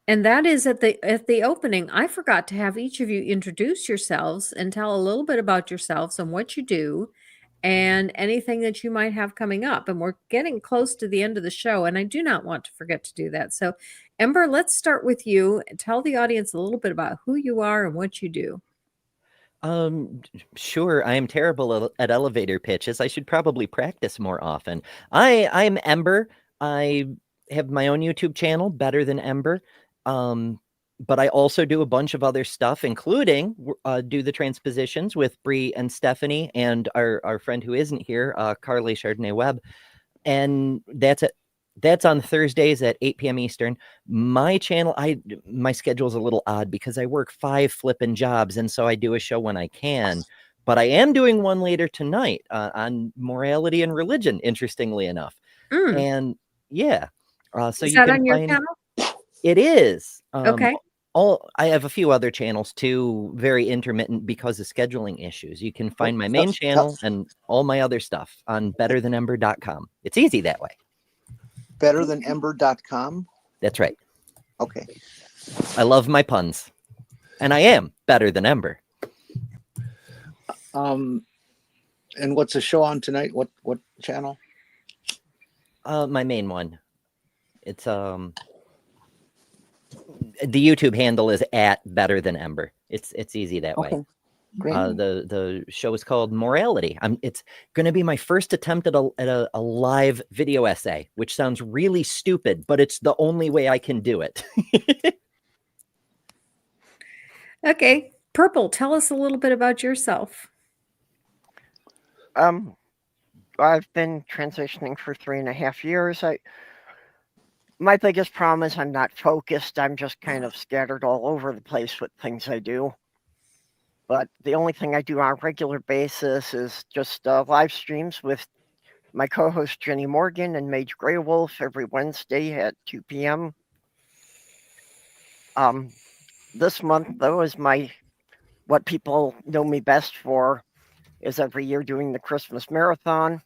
And that is at the opening, I forgot to have each of you introduce yourselves and tell a little bit about yourselves and what you do and anything that you might have coming up. And we're getting close to the end of the show, and I do not want to forget to do that. So, Ember, let's start with you. Tell the audience a little bit about who you are and what you do.
Sure. I am terrible at elevator pitches. I should probably practice more often. I'm Ember. I have my own YouTube channel, Better Than Ember. But I also do a bunch of other stuff, including do the transpositions with Bree and Stephanie and our friend who isn't here, Carly Chardonnay Webb. And that's on Thursdays at 8 p.m. Eastern. My channel, my schedule is a little odd because I work 5 flipping jobs, and so I do a show when I can. But I am doing one later tonight on morality and religion, interestingly enough. And yeah, so
is
you
that
can
on your
find
channel?
it is.
Okay.
I have a few other channels too, very intermittent because of scheduling issues. You can find my main channel and all my other stuff on betterthanember.com. It's easy that way.
Betterthanember.com?
That's right.
Okay.
I love my puns. And I am better than Ember.
And what's the show on tonight? What channel?
My main one. It's the YouTube handle is at Better Than Ember. It's easy that way.
Great.
The show is called Morality. It's going to be my first attempt at a live video essay, which sounds really stupid, but it's the only way I can do it.
Okay. Purple, tell us a little bit about yourself.
I've been transitioning for 3.5 years. My biggest problem is I'm not focused. I'm just kind of scattered all over the place with things I do. But the only thing I do on a regular basis is just live streams with my co-host Jenny Morgan and Mage Grey Wolf every Wednesday at 2 p.m. This month, though, is what people know me best for is every year doing the Christmas marathon.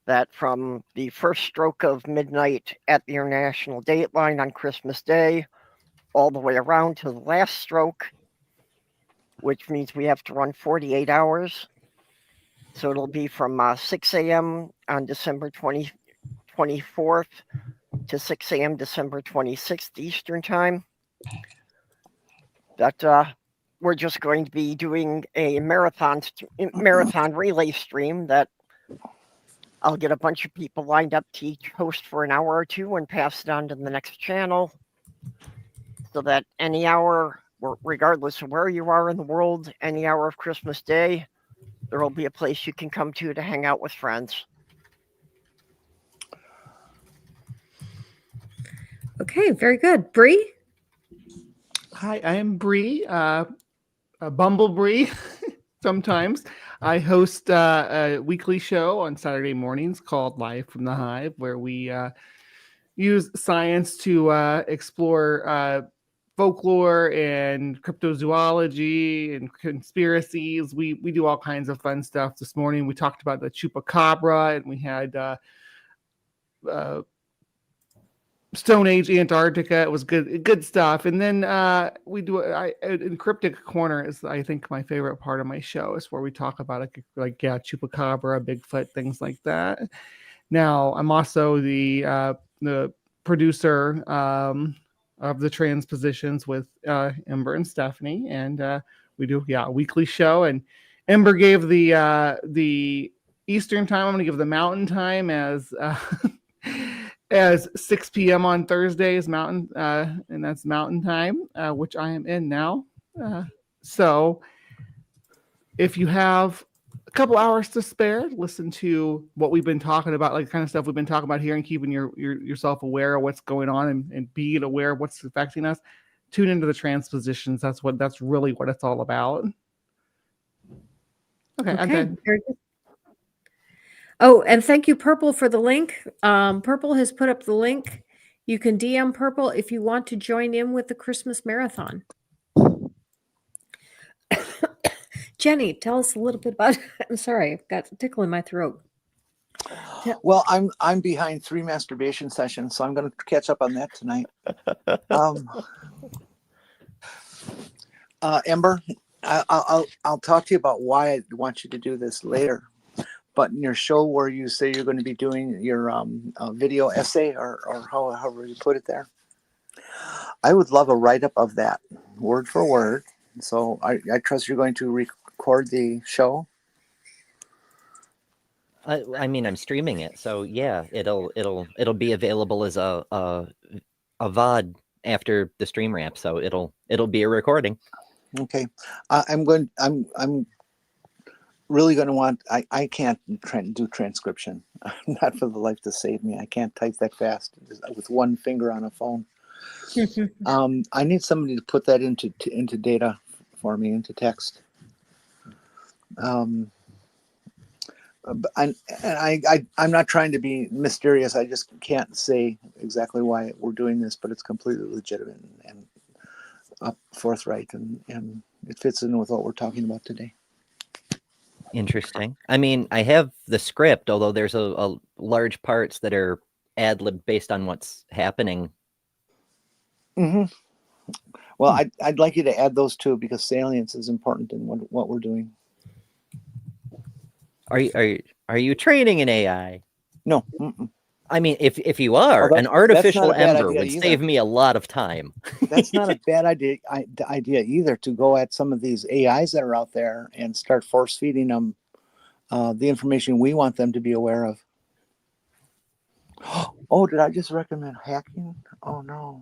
That from the first stroke of midnight at the International Date Line on Christmas Day, all the way around to the last stroke, which means we have to run 48 hours. So it'll be from 6 a.m. on December 24th to 6 a.m. December 26th Eastern Time. That we're just going to be doing a marathon relay stream that I'll get a bunch of people lined up to each host for an hour or two and pass it on to the next channel, so that any hour, regardless of where you are in the world, any hour of Christmas Day, there will be a place you can come to hang out with friends.
Okay, very good. Bree?
Hi, I am Bree, a Bumblebee. Sometimes I host a weekly show on Saturday mornings called Live from the Hive, where we use science to explore folklore and cryptozoology and conspiracies. We do all kinds of fun stuff. This morning we talked about the chupacabra, and we had Stone Age Antarctica. It was good stuff. And then we do in Cryptic Corner is, I think, my favorite part of my show, is where we talk about chupacabra, Bigfoot, things like that. Now I'm also the producer of the Transpositions with Ember and Stephanie, and we do a weekly show. And Ember gave the Eastern time. I'm going to give the Mountain time as 6 p.m. on Thursdays Mountain, and that's Mountain time, which I am in now. So if you have a couple hours to spare, listen to what we've been talking about, like kind of stuff we've been talking about here, and keeping yourself aware of what's going on and being aware of what's affecting us. Tune into the Transpositions. That's really what it's all about. Okay. I'm done.
Very good. Oh, and thank you, Purple, for the link. Purple has put up the link. You can DM Purple if you want to join in with the Christmas marathon. Jenny, tell us a little bit about. I'm sorry, I've got a tickle in my throat.
Well, I'm behind 3 masturbation sessions, so I'm going to catch up on that tonight. Ember, I'll talk to you about why I want you to do this later. But in your show where you say you're going to be doing your video essay, or however you put it there, I would love a write-up of that, word for word. So I trust you're going to record the show.
I mean, I'm streaming it, so yeah, it'll be available as a VOD after the stream wrap. So it'll be a recording.
Okay, I'm really going to want. I can't do transcription. Not for the life to save me. I can't type that fast with one finger on a phone. I need somebody to put that into data for me, into text. I'm not trying to be mysterious. I just can't say exactly why we're doing this, but it's completely legitimate and forthright, and it fits in with what we're talking about today.
Interesting. I mean, I have the script, although there's a large parts that are ad-lib based on what's happening.
Mm-hmm. Well, I'd like you to add those too, because salience is important in what we're doing. Are
you training an AI?
No. Mm-mm.
I mean, if you are, an artificial Ember would save me a lot of time.
That's not a bad idea either, to go at some of these AIs that are out there and start force feeding them the information we want them to be aware of. Oh, did I just recommend hacking? Oh no,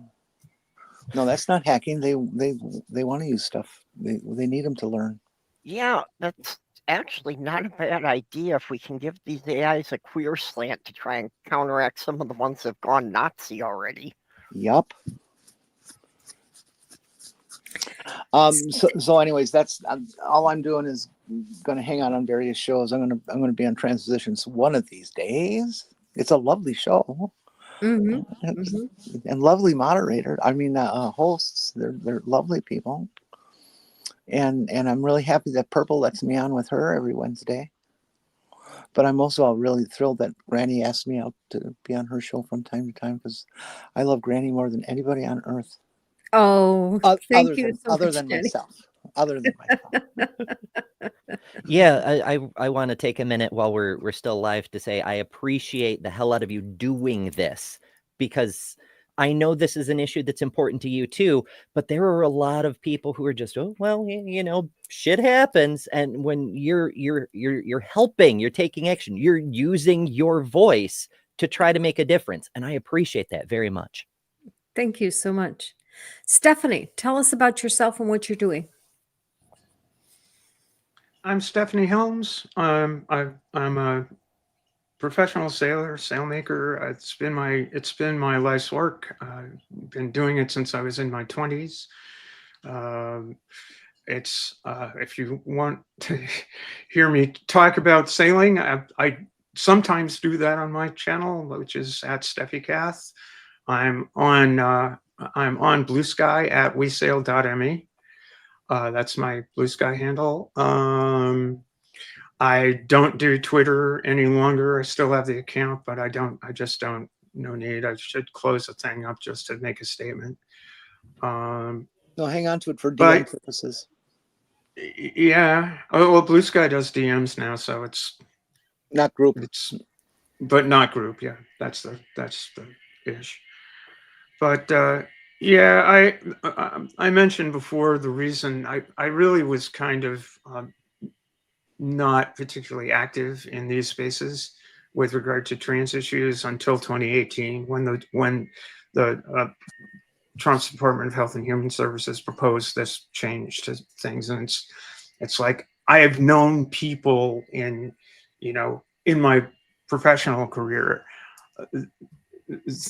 that's not hacking. They want to use stuff. They need them to learn.
Yeah, that's actually not a bad idea if we can give these AIs a queer slant to try and counteract some of the ones that have gone Nazi already.
Yup. So anyways, that's all I'm doing is going to hang out on various shows. I'm going to be on Transitions one of these days. It's a lovely show. And lovely moderator. I mean, hosts. They're lovely people. And I'm really happy that Purple lets me on with her every Wednesday. But I'm also really thrilled that Granny asked me out to be on her show from time to time, because I love Granny more than anybody on earth.
Oh, thank you so
other
much,
than
Jenni.
myself. Other than myself.
Yeah, I want to take a minute while we're still live to say I appreciate the hell out of you doing this, because I know this is an issue that's important to you too, but there are a lot of people who are just, oh, well, you know, shit happens. And when you're helping, you're taking action, you're using your voice to try to make a difference. And I appreciate that very much.
Thank you so much. Stephanie, tell us about yourself and what you're doing.
I'm Stephanie Helms. I'm a professional sailmaker. It's been my life's work. I've been doing it since I was in my 20s. If you want to hear me talk about sailing, I sometimes do that on my channel, which is at SteffiCath. I'm on Blue Sky at wesail.me. That's my Blue Sky handle. I don't do Twitter any longer. I still have the account, but I just don't, no need. I should close the thing up just to make a statement.
No, hang on to it for DM purposes.
Yeah. Oh, well, Blue Sky does DMs now, so it's
not group.
But not group. Yeah, that's the ish. But yeah, I mentioned before the reason I really was kind of not particularly active in these spaces with regard to trans issues until 2018, when the Trump's Department of Health and Human Services proposed this change to things. And it's like, I have known people in my professional career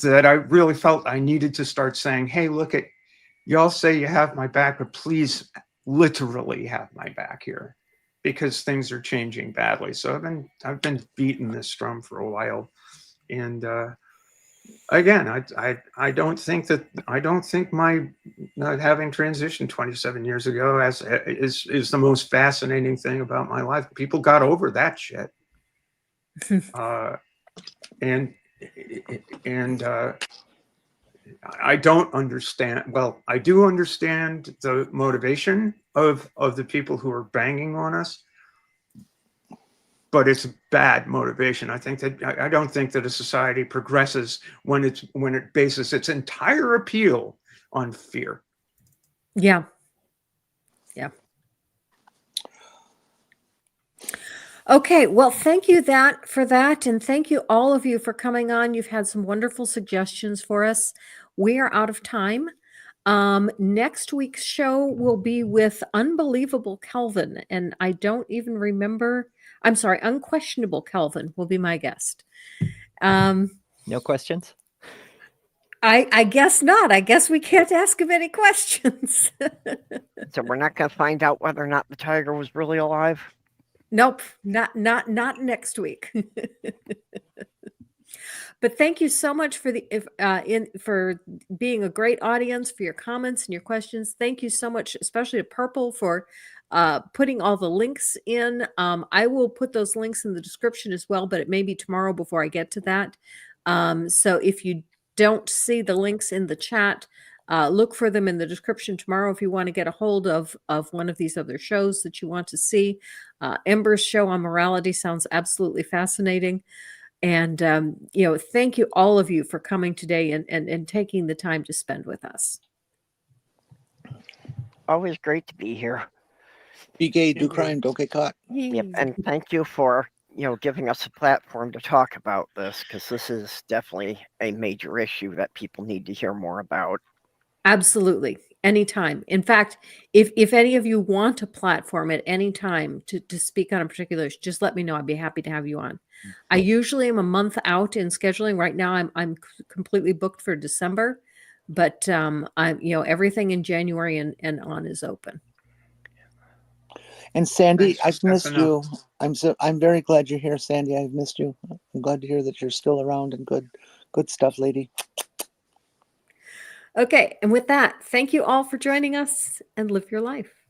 that I really felt I needed to start saying, hey, look, y'all say you have my back, but please literally have my back here, because things are changing badly. So I've been beating this drum for a while. And again, I don't think my not having transitioned 27 years ago is the most fascinating thing about my life. People got over that shit. And I don't understand. Well, I do understand the motivation of the people who are banging on us, but it's bad motivation. I don't think that a society progresses when it bases its entire appeal on fear.
Yeah. Yeah. Okay, well, thank you for that. And thank you all of you for coming on. You've had some wonderful suggestions for us. We are out of time. Next week's show will be with Unbelievable Kelvin. And I don't even remember. I'm sorry, Unquestionable Kelvin will be my guest.
No questions?
I guess not. I guess we can't ask him any questions.
So we're not going to find out whether or not the tiger was really alive?
Nope, not next week. But thank you so much for for being a great audience, for your comments and your questions. Thank you so much, especially to Purple, for putting all the links in. I will put those links in the description as well, but it may be tomorrow before I get to that. So if you don't see the links in the chat, look for them in the description tomorrow if you want to get a hold of one of these other shows that you want to see. Ember's show on morality sounds absolutely fascinating. And, thank you, all of you, for coming today and taking the time to spend with us.
Always great to be here.
Be gay, do crime, don't get caught.
Yep, and thank you for giving us a platform to talk about this, because this is definitely a major issue that people need to hear more about.
Absolutely. Anytime. In fact, if any of you want a platform at any time to speak on a particular issue, just let me know. I'd be happy to have you on. I usually am a month out in scheduling. Right now, I'm completely booked for December, but I'm everything in January and on is open.
And Sandy,
Thanks,
I've
that's
missed
enough.
you. I'm very glad you're here, Sandy. I've missed you. I'm glad to hear that you're still around and good stuff, lady.
Okay, and with that, thank you all for joining us and live your life.